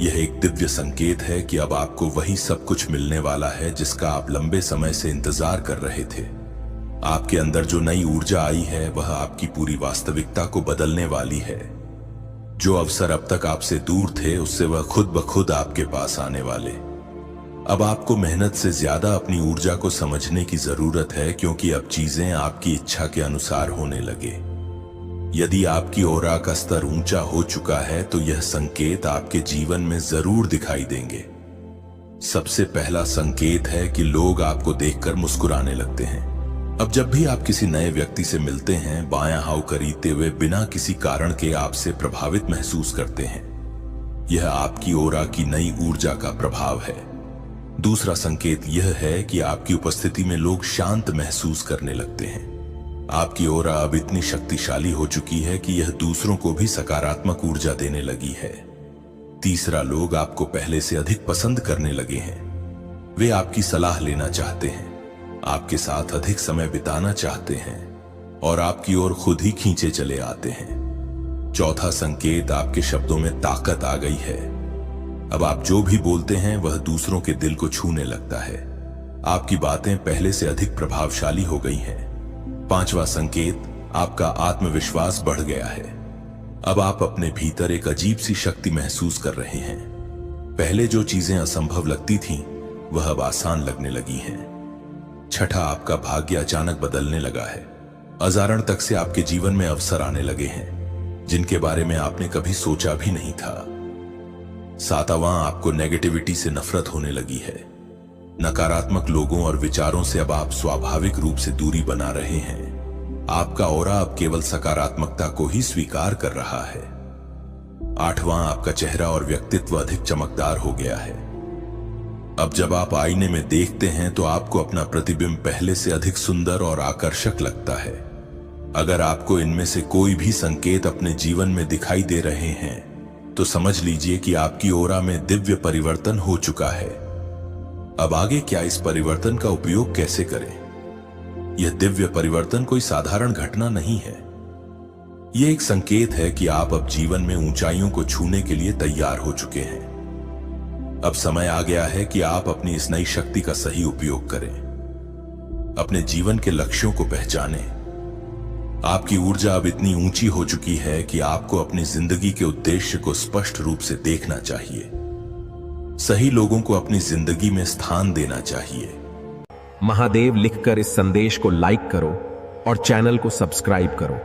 यह एक दिव्य संकेत है कि अब आपको वही सब कुछ मिलने वाला है जिसका आप लंबे समय से इंतजार कर रहे थे। आपके अंदर जो नई ऊर्जा आई है वह आपकी पूरी वास्तविकता को बदलने वाली है। जो अवसर अब तक आपसे दूर थे उससे वह खुद ब खुद आपके पास आने वाले। अब आपको मेहनत से ज्यादा अपनी ऊर्जा को समझने की जरूरत है, क्योंकि अब चीजें आपकी इच्छा के अनुसार होने लगे। यदि आपकी ऑरा का स्तर ऊंचा हो चुका है तो यह संकेत आपके जीवन में जरूर दिखाई देंगे। सबसे पहला संकेत है कि लोग आपको देखकर मुस्कुराने लगते हैं। अब जब भी आप किसी नए व्यक्ति से मिलते हैं, बायां हाव खरीदते हुए बिना किसी कारण के आपसे प्रभावित महसूस करते हैं। यह आपकी ऑरा की नई ऊर्जा का प्रभाव है। दूसरा संकेत यह है कि आपकी उपस्थिति में लोग शांत महसूस करने लगते हैं। आपकी ऑरा अब इतनी शक्तिशाली हो चुकी है कि यह दूसरों को भी सकारात्मक ऊर्जा देने लगी है। तीसरा, लोग आपको पहले से अधिक पसंद करने लगे हैं। वे आपकी सलाह लेना चाहते हैं, आपके साथ अधिक समय बिताना चाहते हैं और आपकी ओर खुद ही खींचे चले आते हैं। चौथा संकेत, आपके शब्दों में ताकत आ गई है। अब आप जो भी बोलते हैं वह दूसरों के दिल को छूने लगता है। आपकी बातें पहले से अधिक प्रभावशाली हो गई हैं। पांचवा संकेत, आपका आत्मविश्वास बढ़ गया है। अब आप अपने भीतर एक अजीब सी शक्ति महसूस कर रहे हैं। पहले जो चीजें असंभव लगती थीं, वह अब आसान लगने लगी हैं। छठा, आपका भाग्य अचानक बदलने लगा है। अजारण तक से आपके जीवन में अवसर आने लगे हैं जिनके बारे में आपने कभी सोचा भी नहीं था। सातवां, आपको नेगेटिविटी से नफरत होने लगी है। नकारात्मक लोगों और विचारों से अब आप स्वाभाविक रूप से दूरी बना रहे हैं। आपका ऑरा अब केवल सकारात्मकता को ही स्वीकार कर रहा है। आठवां, आपका चेहरा और व्यक्तित्व अधिक चमकदार हो गया है। अब जब आप आईने में देखते हैं तो आपको अपना प्रतिबिंब पहले से अधिक सुंदर और आकर्षक लगता है। अगर आपको इनमें से कोई भी संकेत अपने जीवन में दिखाई दे रहे हैं तो समझ लीजिए कि आपकी ऑरा में दिव्य परिवर्तन हो चुका है। अब आगे क्या, इस परिवर्तन का उपयोग कैसे करें? यह दिव्य परिवर्तन कोई साधारण घटना नहीं है। यह एक संकेत है कि आप अब जीवन में ऊंचाइयों को छूने के लिए तैयार हो चुके हैं। अब समय आ गया है कि आप अपनी इस नई शक्ति का सही उपयोग करें। अपने जीवन के लक्ष्यों को पहचानें। आपकी ऊर्जा अब इतनी ऊंची हो चुकी है कि आपको अपनी जिंदगी के उद्देश्य को स्पष्ट रूप से देखना चाहिए। सही लोगों को अपनी जिंदगी में स्थान देना चाहिए। महादेव लिखकर इस संदेश को लाइक करो और चैनल को सब्सक्राइब करो।